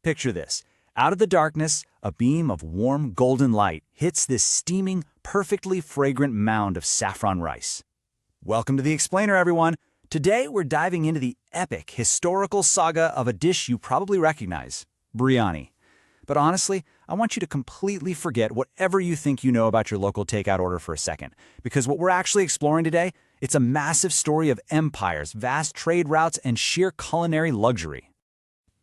Picture this. Out of the darkness, a beam of warm golden light hits this steaming, perfectly fragrant mound of saffron rice. Welcome to The Explainer, everyone. Today, we're diving into the epic, historical saga of a dish you probably recognize, biryani. But honestly, I want you to completely forget whatever you think you know about your local takeout order for a second, because what we're actually exploring today, it's a massive story of empires, vast trade routes, and sheer culinary luxury.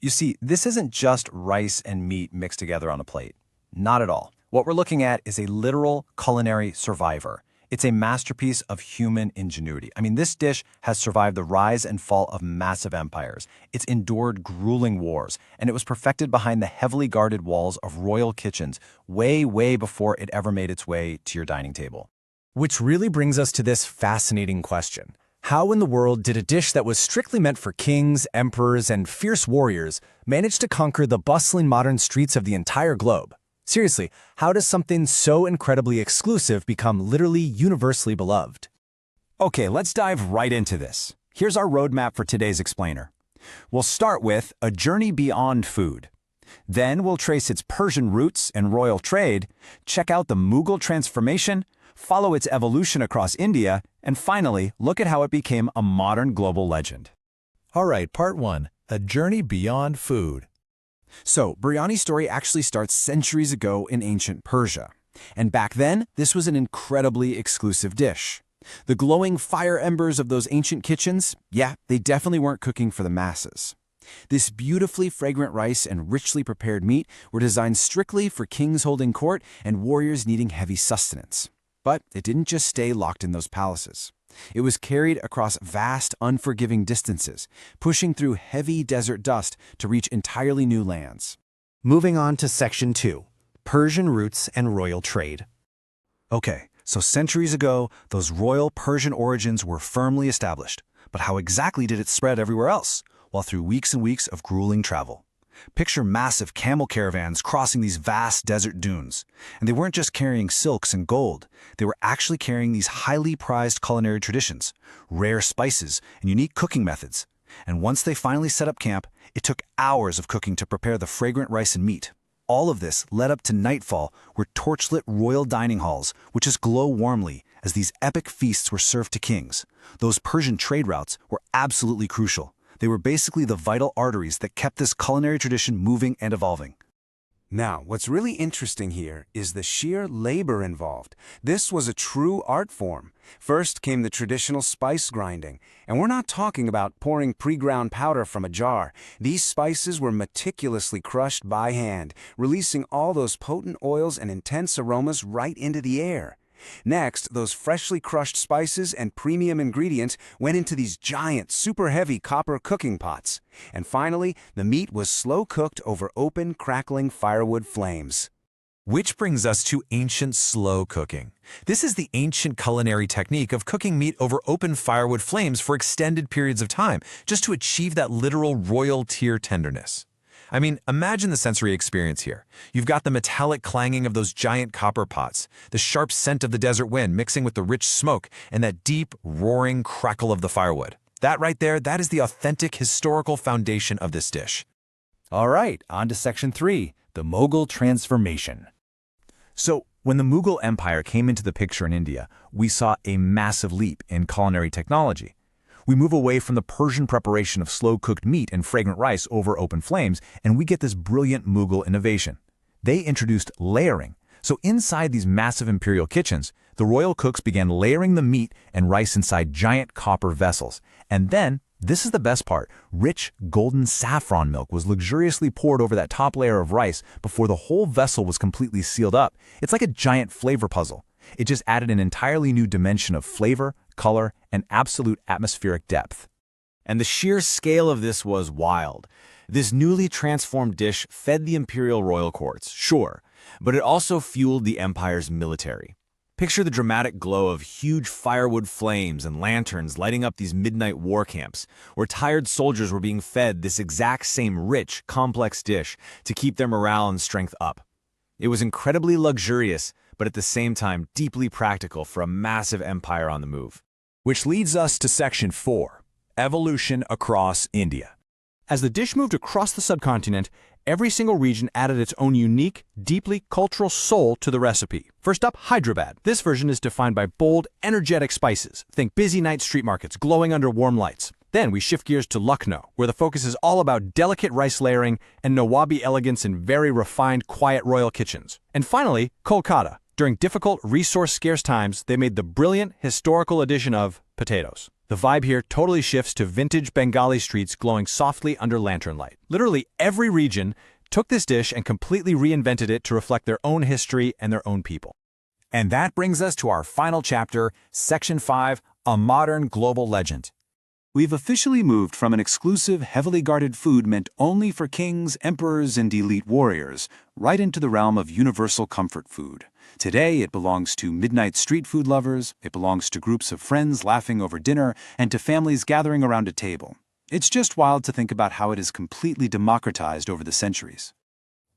You see, this isn't just rice and meat mixed together on a plate. Not at all. What we're looking at is a literal culinary survivor. It's a masterpiece of human ingenuity. I mean, this dish has survived the rise and fall of massive empires. It's endured grueling wars, and it was perfected behind the heavily guarded walls of royal kitchens way before it ever made its way to your dining table. Which really brings us to this fascinating question. How in the world did a dish that was strictly meant for kings, emperors, and fierce warriors manage to conquer the bustling modern streets of the entire globe? Seriously, how does something so incredibly exclusive become literally universally beloved? Okay, let's dive right into this. Here's our roadmap for today's explainer. We'll start with a journey beyond food. Then we'll trace its Persian roots and royal trade, check out the Mughal transformation, follow its evolution across India, and finally, look at how it became a modern global legend. All right, part 1, a journey beyond food. So, biryani's story actually starts centuries ago in ancient Persia. And back then, this was an incredibly exclusive dish. The glowing fire embers of those ancient kitchens, yeah, they definitely weren't cooking for the masses. This beautifully fragrant rice and richly prepared meat were designed strictly for kings holding court and warriors needing heavy sustenance. But it didn't just stay locked in those palaces. It was carried across vast, unforgiving distances, pushing through heavy desert dust to reach entirely new lands. Moving on to Section 2, Persian roots and royal trade. Okay, so centuries ago, those royal Persian origins were firmly established. But how exactly did it spread everywhere else? Well, through weeks and weeks of grueling travel. Picture massive camel caravans crossing these vast desert dunes. And they weren't just carrying silks and gold. They were actually carrying these highly prized culinary traditions, rare spices, and unique cooking methods. And once they finally set up camp, it took hours of cooking to prepare the fragrant rice and meat. All of this led up to nightfall, where torchlit royal dining halls would just glow warmly as these epic feasts were served to kings. Those Persian trade routes were absolutely crucial. They were basically the vital arteries that kept this culinary tradition moving and evolving. Now, what's really interesting here is the sheer labor involved. This was a true art form. First came the traditional spice grinding, and we're not talking about pouring pre-ground powder from a jar. These spices were meticulously crushed by hand, releasing all those potent oils and intense aromas right into the air. Next, those freshly crushed spices and premium ingredients went into these giant, super heavy copper cooking pots. And finally, the meat was slow cooked over open, crackling firewood flames. Which brings us to ancient slow cooking. This is the ancient culinary technique of cooking meat over open firewood flames for extended periods of time, just to achieve that literal royal tier tenderness. I mean, imagine the sensory experience here. You've got the metallic clanging of those giant copper pots, the sharp scent of the desert wind mixing with the rich smoke, and that deep, roaring crackle of the firewood. That right there, that is the authentic historical foundation of this dish. All right, on to Section 3, the Mughal transformation. So, when the Mughal Empire came into the picture in India, we saw a massive leap in culinary technology. We move away from the Persian preparation of slow-cooked meat and fragrant rice over open flames, and we get this brilliant Mughal innovation. They introduced layering. So inside these massive imperial kitchens, the royal cooks began layering the meat and rice inside giant copper vessels. And then, this is the best part, rich golden saffron milk was luxuriously poured over that top layer of rice before the whole vessel was completely sealed up. It's like a giant flavor puzzle. It just added an entirely new dimension of flavor, color, and absolute atmospheric depth. And the sheer scale of this was wild. This newly transformed dish fed the imperial royal courts, sure, but it also fueled the empire's military. Picture the dramatic glow of huge firewood flames and lanterns lighting up these midnight war camps, where tired soldiers were being fed this exact same rich, complex dish to keep their morale and strength up. It was incredibly luxurious, but at the same time deeply practical for a massive empire on the move. Which leads us to Section 4, Evolution across India. As the dish moved across the subcontinent, Every single region added its own unique, deeply cultural soul to the recipe. First up, Hyderabad. This version is defined by bold, energetic spices. Think busy night street markets glowing under warm lights. Then we shift gears to Lucknow, where the focus is all about delicate rice layering and Nawabi elegance in very refined, quiet royal kitchens. And finally, Kolkata. During difficult, resource-scarce times, they made the brilliant, historical addition of potatoes. The vibe here totally shifts to vintage Bengali streets glowing softly under lantern light. Literally every region took this dish and completely reinvented it to reflect their own history and their own people. And that brings us to our final chapter, Section 5, A Modern Global Legend. We've officially moved from an exclusive, heavily guarded food meant only for kings, emperors, and elite warriors, right into the realm of universal comfort food. Today, it belongs to midnight street food lovers, it belongs to groups of friends laughing over dinner, and to families gathering around a table. It's just wild to think about how it is completely democratized over the centuries.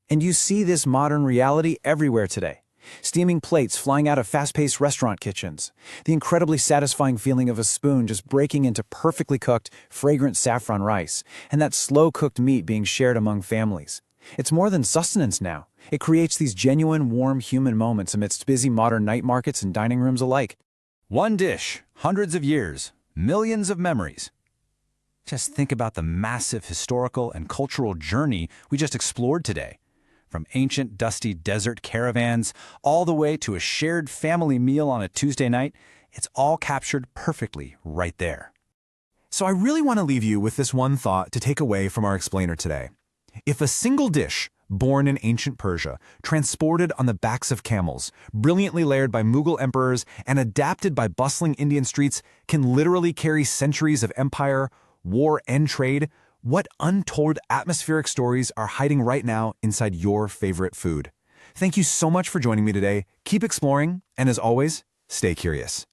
And you see this modern reality everywhere today. Steaming plates flying out of fast-paced restaurant kitchens. The incredibly satisfying feeling of a spoon just breaking into perfectly cooked, fragrant saffron rice, and that slow-cooked meat being shared among families. It's more than sustenance now. It creates these genuine, warm human moments amidst busy modern night markets and dining rooms alike. One dish, hundreds of years, millions of memories. Just think about the massive historical and cultural journey we just explored today. From ancient, dusty desert caravans all the way to a shared family meal on a Tuesday night, it's all captured perfectly right there. So I really want to leave you with this one thought to take away from our explainer today. If a single dish, born in ancient Persia, transported on the backs of camels, brilliantly layered by Mughal emperors, and adapted by bustling Indian streets, can literally carry centuries of empire, war, and trade, what untold atmospheric stories are hiding right now inside your favorite food? Thank you so much for joining me today. Keep exploring, and as always, stay curious.